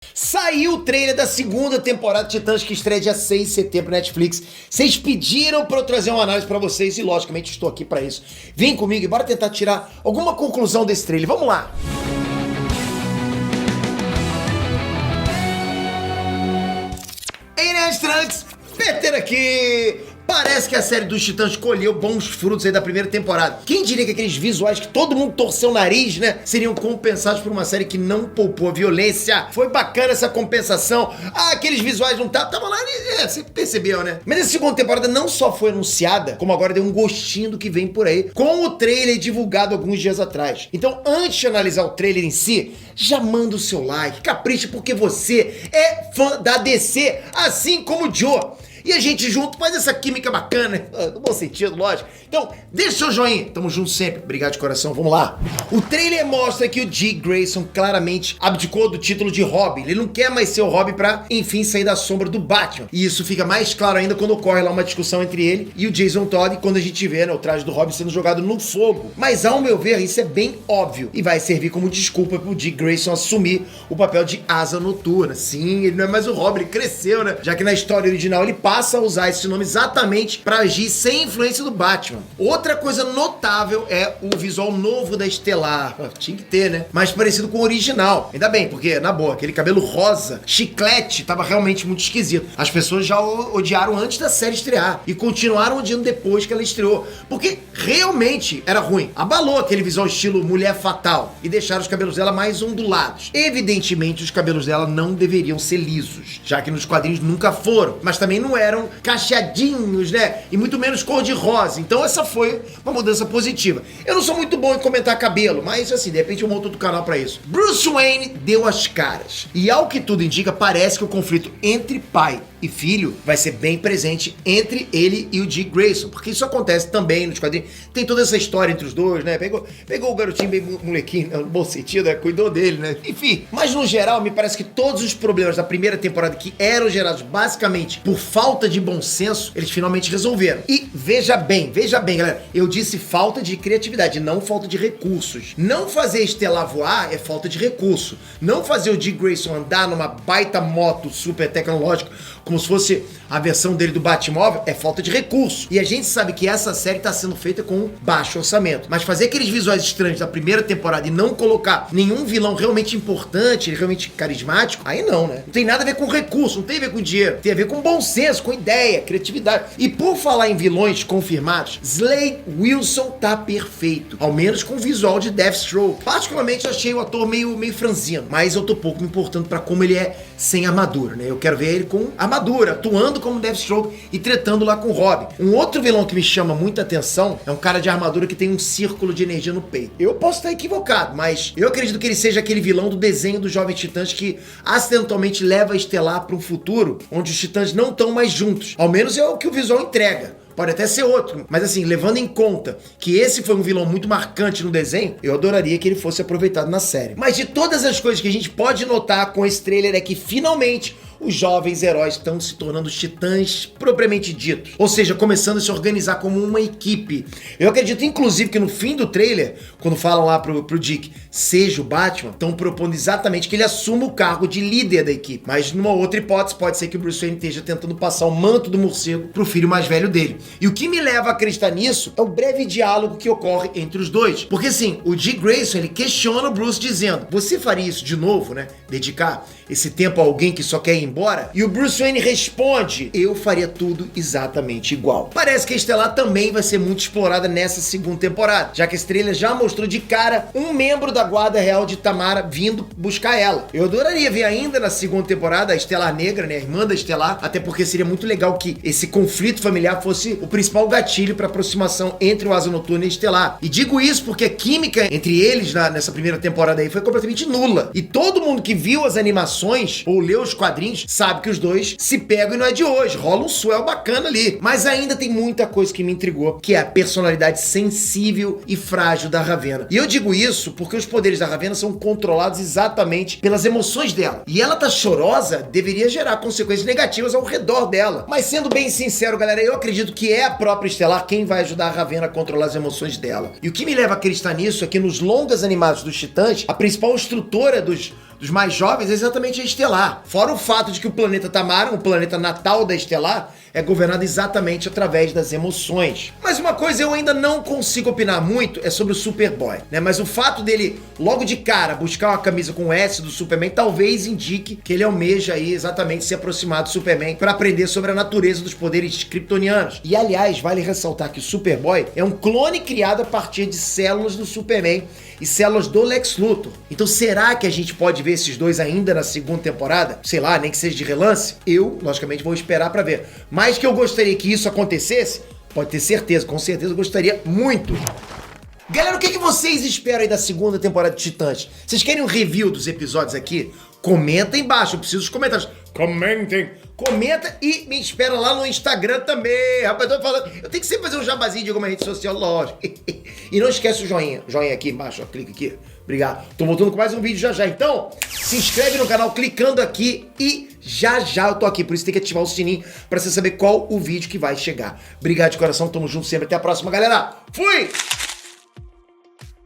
Saiu o trailer da segunda temporada de Titãs, que estreia dia 6 de setembro na Netflix. Vocês pediram pra eu trazer uma análise pra vocês e, logicamente, estou aqui pra isso. Vem comigo e bora tentar tirar alguma conclusão desse trailer. Vamos lá! Ei, né, Trunks? Peter aqui! Parece que a série dos Titãs colheu bons frutos aí da primeira temporada. Quem diria que aqueles visuais que todo mundo torceu o nariz, né, seriam compensados por uma série que não poupou violência? Foi bacana essa compensação. Ah, aqueles visuais não estavam lá, você percebeu, né? Mas essa segunda temporada não só foi anunciada, como agora deu um gostinho do que vem por aí, com o trailer divulgado alguns dias atrás. Então, antes de analisar o trailer em si, já manda o seu like, capricha, porque você é fã da DC, assim como o Joe. E a gente junto faz essa química bacana, no bom sentido, lógico. Então, deixa seu joinha, tamo junto sempre, obrigado de coração, vamos lá. O trailer mostra que o Dick Grayson claramente abdicou do título de Robin. Ele não quer mais ser o Robin pra, enfim, sair da sombra do Batman. E isso fica mais claro ainda quando ocorre lá uma discussão entre ele e o Jason Todd, quando a gente vê, né, o traje do Robin sendo jogado no fogo. Mas, ao meu ver, isso é bem óbvio e vai servir como desculpa pro Dick Grayson assumir o papel de Asa Noturna. Sim, ele não é mais o Robin, ele cresceu, né? Já que na história original ele passa a usar esse nome exatamente para agir sem influência do Batman. Outra coisa notável é o visual novo da Estelar. Tinha que ter, né? Mais parecido com o original. Ainda bem, porque, na boa, aquele cabelo rosa, chiclete, tava realmente muito esquisito. As pessoas já o odiaram antes da série estrear e continuaram odiando depois que ela estreou, porque realmente era ruim. Abalou aquele visual estilo Mulher Fatal e deixaram os cabelos dela mais ondulados. Evidentemente, os cabelos dela não deveriam ser lisos, já que nos quadrinhos nunca foram, mas também não eram cacheadinhos, né? E muito menos cor de rosa. Então essa foi uma mudança positiva. Eu não sou muito bom em comentar cabelo, mas assim, de repente eu monto outro canal pra isso. Bruce Wayne deu as caras. E ao que tudo indica, parece que o conflito entre pai e filho vai ser bem presente entre ele e o Dick Grayson, porque isso acontece também nos quadrinhos. Tem toda essa história entre os dois, né? Pegou o garotinho bem molequinho, no bom sentido, né? Cuidou dele, né? Enfim, mas no geral, me parece que todos os problemas da primeira temporada que eram gerados basicamente por falta de bom senso, eles finalmente resolveram. E veja bem, galera, eu disse falta de criatividade, não falta de recursos. Não fazer a Estelar voar é falta de recurso. Não fazer o Dick Grayson andar numa baita moto super tecnológica, como se fosse a versão dele do Batmóvel, é falta de recurso. E a gente sabe que essa série tá sendo feita com baixo orçamento. Mas fazer aqueles visuais estranhos da primeira temporada e não colocar nenhum vilão realmente importante, realmente carismático, aí não, né? Não tem nada a ver com recurso, não tem a ver com dinheiro. Tem a ver com bom senso, com ideia, criatividade. E por falar em vilões confirmados, Slade Wilson tá perfeito. Ao menos com o visual de Deathstroke. Particularmente achei o ator meio franzino, mas eu tô pouco me importando pra como ele é sem armadura, né? Eu quero ver ele com armadura, atuando como Deathstroke e tretando lá com o Robin. Um outro vilão que me chama muita atenção é um cara de armadura que tem um círculo de energia no peito. Eu posso estar equivocado, mas eu acredito que ele seja aquele vilão do desenho dos Jovens Titãs que acidentalmente leva a Estelar para um futuro onde os Titãs não estão mais juntos. Ao menos é o que o visual entrega. Pode até ser outro, mas assim, levando em conta que esse foi um vilão muito marcante no desenho, eu adoraria que ele fosse aproveitado na série. Mas de todas as coisas que a gente pode notar com esse trailer é que finalmente os jovens heróis estão se tornando os titãs propriamente ditos. Ou seja, começando a se organizar como uma equipe. Eu acredito, inclusive, que no fim do trailer, quando falam lá pro Dick, seja o Batman, estão propondo exatamente que ele assuma o cargo de líder da equipe. Mas numa outra hipótese, pode ser que o Bruce Wayne esteja tentando passar o manto do morcego pro filho mais velho dele. E o que me leva a acreditar nisso é o breve diálogo que ocorre entre os dois. Porque assim, o Dick Grayson, ele questiona o Bruce dizendo, você faria isso de novo, né? Dedicar esse tempo a alguém que só quer ir embora? E o Bruce Wayne responde, eu faria tudo exatamente igual. Parece que a Estelar também vai ser muito explorada nessa segunda temporada, já que a estrela já mostrou de cara um membro da Guarda Real de Tamara vindo buscar ela. Eu adoraria ver ainda na segunda temporada a Estelar Negra, né, a irmã da Estelar, até porque seria muito legal que esse conflito familiar fosse o principal gatilho para aproximação entre o Asa Noturna e a Estelar. E digo isso porque a química entre eles nessa primeira temporada aí foi completamente nula. E todo mundo que viu as animações ou leu os quadrinhos sabe que os dois se pegam e não é de hoje. Rola um swell bacana ali. Mas ainda tem muita coisa que me intrigou, que é a personalidade sensível e frágil da Ravena. E eu digo isso porque os poderes da Ravena são controlados exatamente pelas emoções dela. E ela tá chorosa, deveria gerar consequências negativas ao redor dela. Mas sendo bem sincero, galera, eu acredito que é a própria Estelar quem vai ajudar a Ravena a controlar as emoções dela. E o que me leva a acreditar nisso é que nos longas animados dos Titãs, a principal instrutora dos dos mais jovens é exatamente a Estelar. Fora o fato de que o planeta Tamaran, o planeta natal da Estelar, é governado exatamente através das emoções. Mas uma coisa eu ainda não consigo opinar muito é sobre o Superboy, né? Mas o fato dele, logo de cara, buscar uma camisa com o S do Superman, talvez indique que ele almeja aí exatamente se aproximar do Superman para aprender sobre a natureza dos poderes kryptonianos. E aliás, vale ressaltar que o Superboy é um clone criado a partir de células do Superman e células do Lex Luthor. Então será que a gente pode ver esses dois ainda na segunda temporada? Sei lá, nem que seja de relance? Eu, logicamente, vou esperar pra ver. Mas que eu gostaria que isso acontecesse, pode ter certeza, com certeza eu gostaria muito. Galera, o que vocês esperam aí da segunda temporada de Titãs? Vocês querem um review dos episódios aqui? Comenta aí embaixo, eu preciso dos comentários. Comentem! Comenta e me espera lá no Instagram também. Rapaz, eu tô falando, eu tenho que sempre fazer um jabazinho de alguma rede social, lógico. E não esquece o joinha. Joinha aqui embaixo, ó, clica aqui. Obrigado. Tô voltando com mais um vídeo já. Então, se inscreve no canal clicando aqui e já eu tô aqui. Por isso tem que ativar o sininho pra você saber qual o vídeo que vai chegar. Obrigado de coração, tamo junto sempre. Até a próxima, galera. Fui!